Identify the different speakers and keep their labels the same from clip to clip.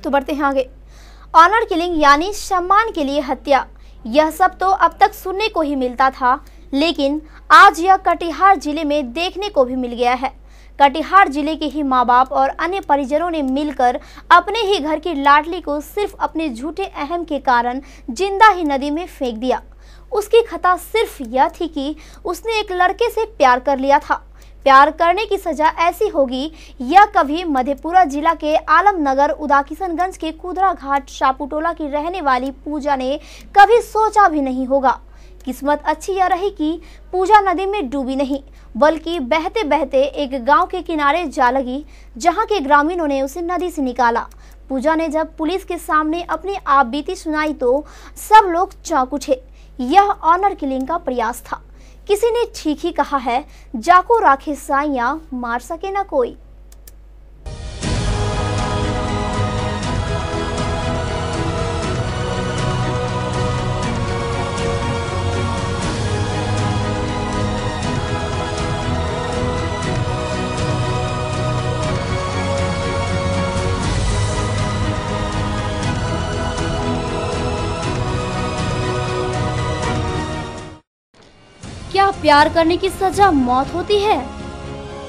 Speaker 1: तो बढ़ते हैं आगे। ऑनर किलिंग यानी सम्मान के लिए हत्या, यह सब तो अब तक सुनने को ही मिलता था, लेकिन आज यह कटिहार जिले में देखने को भी मिल गया है। कटिहार जिले के ही माँ बाप और अन्य परिजनों ने मिलकर अपने ही घर की लाडली को सिर्फ अपने झूठे अहम के कारण जिंदा ही नदी में फेंक दिया। उसकी खता सिर्फ यह थी कि उसने एक लड़के से प्यार कर लिया था। प्यार करने की सजा ऐसी होगी यह कभी मधेपुरा जिला के आलमनगर उदाकिशनगंज के कुदरा घाट शापूटोला की रहने वाली पूजा ने कभी सोचा भी नहीं होगा। किस्मत अच्छी यह रही कि पूजा नदी में डूबी नहीं, बल्कि बहते बहते एक गांव के किनारे जा लगी, जहां के ग्रामीणों ने उसे नदी से निकाला। पूजा ने जब पुलिस के सामने अपनी आप बीती सुनाई तो सब लोग चौंक उठे। यह ऑनर किलिंग का प्रयास था। किसी ने ठीक ही कहा है, जाको राखे साइया मार सके ना कोई। क्या प्यार करने की सजा मौत होती है?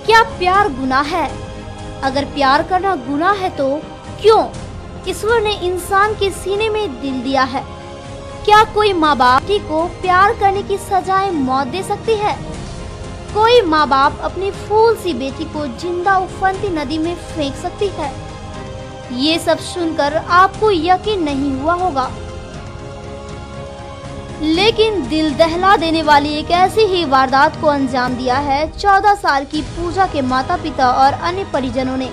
Speaker 1: क्या प्यार गुनाह है? अगर प्यार करना गुनाह है तो क्यों ईश्वर ने इंसान के सीने में दिल दिया है? क्या कोई माँ बाप को प्यार करने की सजाएं मौत दे सकती है? कोई माँ बाप अपनी फूल सी बेटी को जिंदा उफनती नदी में फेंक सकती है? ये सब सुनकर आपको यकीन नहीं हुआ होगा, लेकिन दिल दहला देने वाली एक ऐसी ही वारदात को अंजाम दिया है 14 साल की पूजा के माता पिता और अन्य परिजनों ने।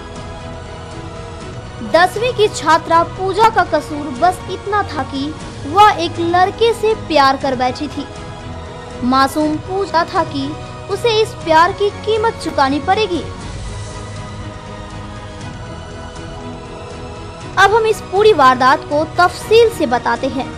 Speaker 1: 10वीं की छात्रा पूजा का कसूर बस इतना था कि वह एक लड़के से प्यार कर बैठी थी। मासूम पूजा था कि उसे इस प्यार की कीमत चुकानी पड़ेगी। अब हम इस पूरी वारदात को तफसील से बताते हैं।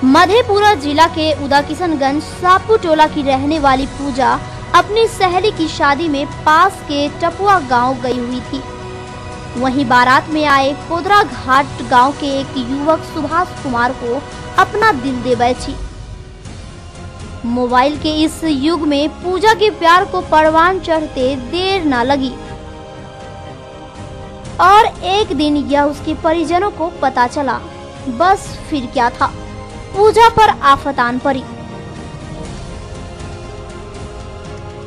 Speaker 1: मधेपुरा जिला के उदाकिशनगंज शापूटोला की रहने वाली पूजा अपनी सहेली की शादी में पास के टपुआ गांव गई हुई थी। वहीं बारात में आए कुदरा घाट गांव के एक युवक सुभाष कुमार को अपना दिल दे बैठी। मोबाइल के इस युग में पूजा के प्यार को परवान चढ़ते देर न लगी और एक दिन यह उसके परिजनों को पता चला। बस फिर क्या था, पूजा पर आफत आन पड़ी।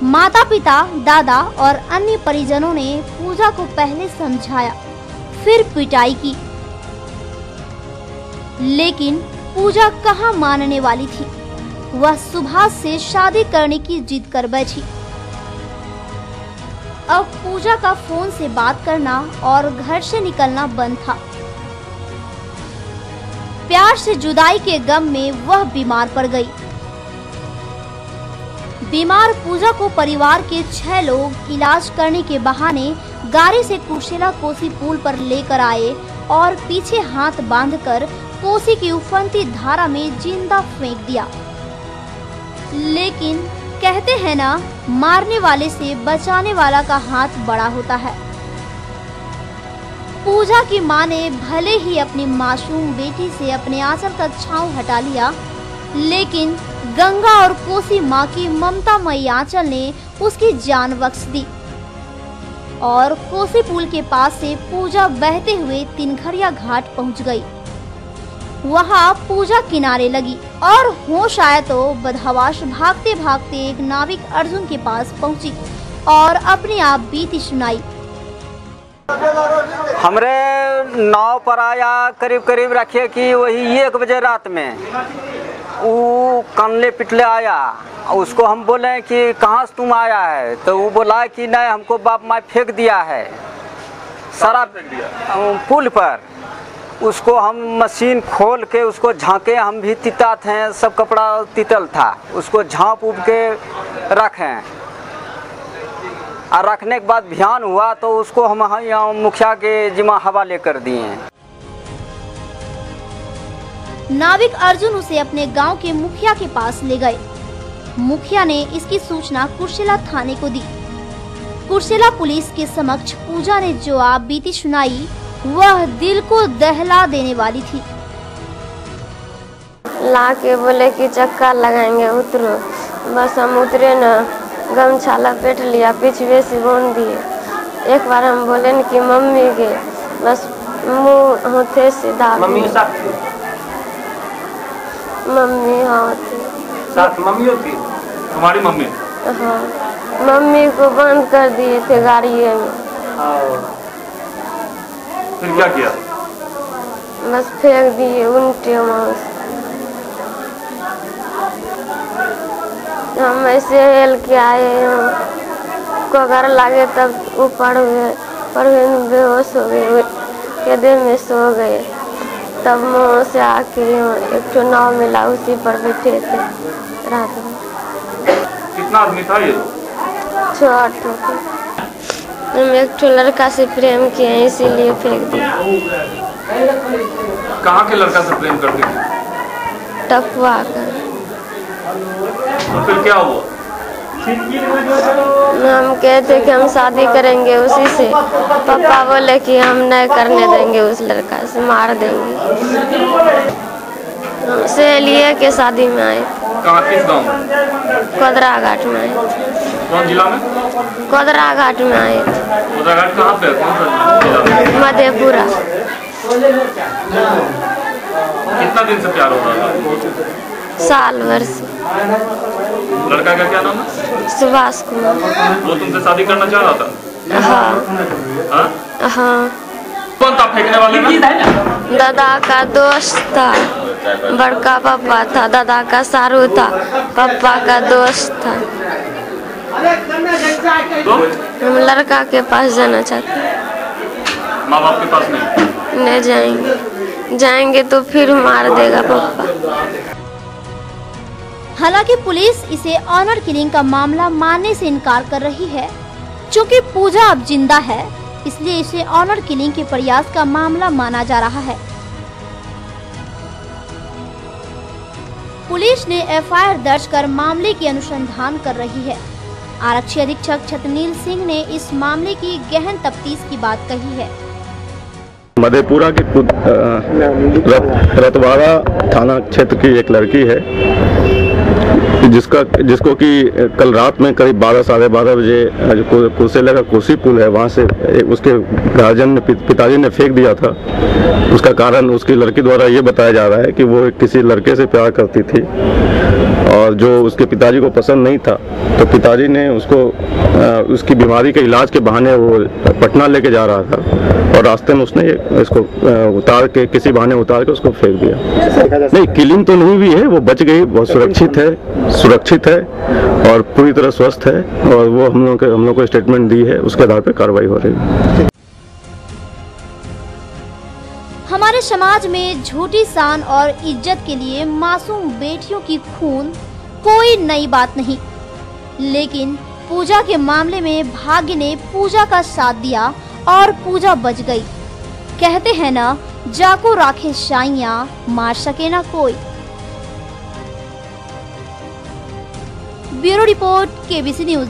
Speaker 1: माता पिता, दादा और अन्य परिजनों ने पूजा को पहले समझाया, फिर पिटाई की, लेकिन पूजा कहाँ मानने वाली थी। वह सुभाष से शादी करने की जिद कर बैठी। अब पूजा का फोन से बात करना और घर से निकलना बंद था। प्यार से जुदाई के गम में वह बीमार पड़ गई। बीमार पूजा को परिवार के 6 लोग इलाज करने के बहाने गाड़ी से कुर्सेला कोसी पुल पर लेकर आए और पीछे हाथ बांधकर कोसी की उफनती धारा में जिंदा फेंक दिया। लेकिन कहते हैं ना, मारने वाले से बचाने वाला का हाथ बड़ा होता है। पूजा की मां ने भले ही अपनी मासूम बेटी से अपने आंचल का छांव हटा लिया, लेकिन गंगा और कोसी मां की ममतामयी आंचल ने उसकी जान बख्श दी और कोसी पुल के पास से पूजा बहते हुए तिनखरिया घाट पहुंच गई। वहां पूजा किनारे लगी और होश आया तो बदहवास भागते भागते एक नाविक अर्जुन के पास पहुंची और अपनी आप बीती सुनाई।
Speaker 2: हमरे नाव पर आया, करीब करीब रखिए कि वही 1 बजे रात में वो कनले पिटले आया। उसको हम बोले कि कहाँ से तुम आया है, तो वो बोला कि नहीं, हमको बाप माँ फेंक दिया है सारा पुल पर। उसको हम मशीन खोल के उसको झांके, हम भी तिता थे, सब कपड़ा तितल था, उसको झाँप उप के रखें और रखने के बाद ध्यान हुआ तो उसको हम यहाँ मुखिया के जिम्मा हवाले कर दिए।
Speaker 1: नाविक अर्जुन उसे अपने गांव के मुखिया के पास ले गए। मुखिया ने इसकी सूचना कुर्सेला थाने को दी। कुर्सेला पुलिस के समक्ष पूजा ने जो आप बीती सुनाई वह दिल को दहला देने वाली थी।
Speaker 3: ला के बोले कि चक्का लगाएंगे उतरो, बस हम उतरे न, गमछा लपेट लिया, पिछवे से बांध दिए। एक बार हम बोले न कि मम्मी के, बस मुँह होते सीधा।
Speaker 4: मम्मी के साथ थी?
Speaker 3: मम्मी हाँ थी
Speaker 4: साथ। मम्मी होती हमारी मम्मी?
Speaker 3: हाँ, मम्मी को बंद कर दिए थे गाड़ी में।
Speaker 4: फिर क्या किया?
Speaker 3: बस फेंक दिए उल्टे मांस। हम ऐसे हेल के आए हैं, कोगर लागे तब ऊपर हुए, पर बेहोश हो गए, केदे में सो गए। तब मुँह से आके एक ठो नाव मिला, उसी पर बैठे थे रात में।
Speaker 4: कितना आदमी था ये?
Speaker 3: 6 ठो। हम एक ठो लड़का से प्रेम किए इसीलिए फेंक दिए।
Speaker 4: कहाँ के लड़का से प्रेम करती थी?
Speaker 3: टपुआ का।
Speaker 4: तो फिर क्या हुआ?
Speaker 3: हम कहते कि हम शादी करेंगे उसी से, पापा बोले कि हम नहीं करने देंगे, उस लड़का से मार देंगे। हमसे लिए के शादी में आए।
Speaker 4: कहाँ, किस गांव में?
Speaker 3: कोदरा घाट में आए।
Speaker 4: कौन जिला में?
Speaker 3: कोदरा घाट में आए।
Speaker 4: कोदरा घाट कहाँ पे? कौन सा जिला में?
Speaker 3: मधेपुरा।
Speaker 4: कितना दिन से प्यार हो रहा था?
Speaker 3: साल भर से।
Speaker 4: लड़का का क्या नाम है?
Speaker 3: सुभाष कुमार।
Speaker 4: वो तुमसे शादी करना चाह रहा था?
Speaker 3: हाँ हाँ।
Speaker 4: कौन था फेंकने वाले में?
Speaker 3: दादा का दोस्त था, बड़का पापा था, दादा का सारू था, पापा का दोस्त था।
Speaker 4: तो
Speaker 3: हम लड़का के पास जाना चाहते हैं।
Speaker 4: माँ बाप के पास नहीं
Speaker 3: जाएंगे, जाएंगे तो फिर मार देगा पापा।
Speaker 1: हालांकि पुलिस इसे ऑनर किलिंग का मामला मानने से इनकार कर रही है। चूंकि पूजा अब जिंदा है, इसलिए इसे ऑनर किलिंग के प्रयास का मामला माना जा रहा है। पुलिस ने एफआईआर दर्ज कर मामले की अनुसंधान कर रही है। आरक्षी अधीक्षक छतनील सिंह ने इस मामले की गहन तफ्तीश की बात कही है।
Speaker 5: मधेपुरा के रतवाड़ा थाना क्षेत्र की एक लड़की है जिसको कि कल रात में करीब 12 साढ़े 12 बजे कुर्सेला का कोसी पुल है, वहाँ से उसके गार्जियन ने, पिताजी ने फेंक दिया था। उसका कारण उसकी लड़की द्वारा ये बताया जा रहा है कि वो किसी लड़के से प्यार करती थी और जो उसके पिताजी को पसंद नहीं था, तो पिताजी ने उसकी बीमारी के इलाज के बहाने वो पटना लेके जा रहा था और रास्ते में उसने इसको उतार के, किसी बहाने उतार के उसको फेंक दिया। नहीं, किलिंग तो नहीं हुई है, वो बच गई, बहुत सुरक्षित है और पूरी तरह स्वस्थ है और वो हम लोग को स्टेटमेंट दी है, उसके आधार पर कार्रवाई हो रही है।
Speaker 1: हमारे समाज में झूठी शान और इज्जत के लिए मासूम बेटियों की खून कोई नई बात नहीं, लेकिन पूजा के मामले में भाग्य ने पूजा का साथ दिया और पूजा बच गई। कहते हैं ना, जाको राखे शाइयां, मार सके ना कोई। Bureau report, KBC news.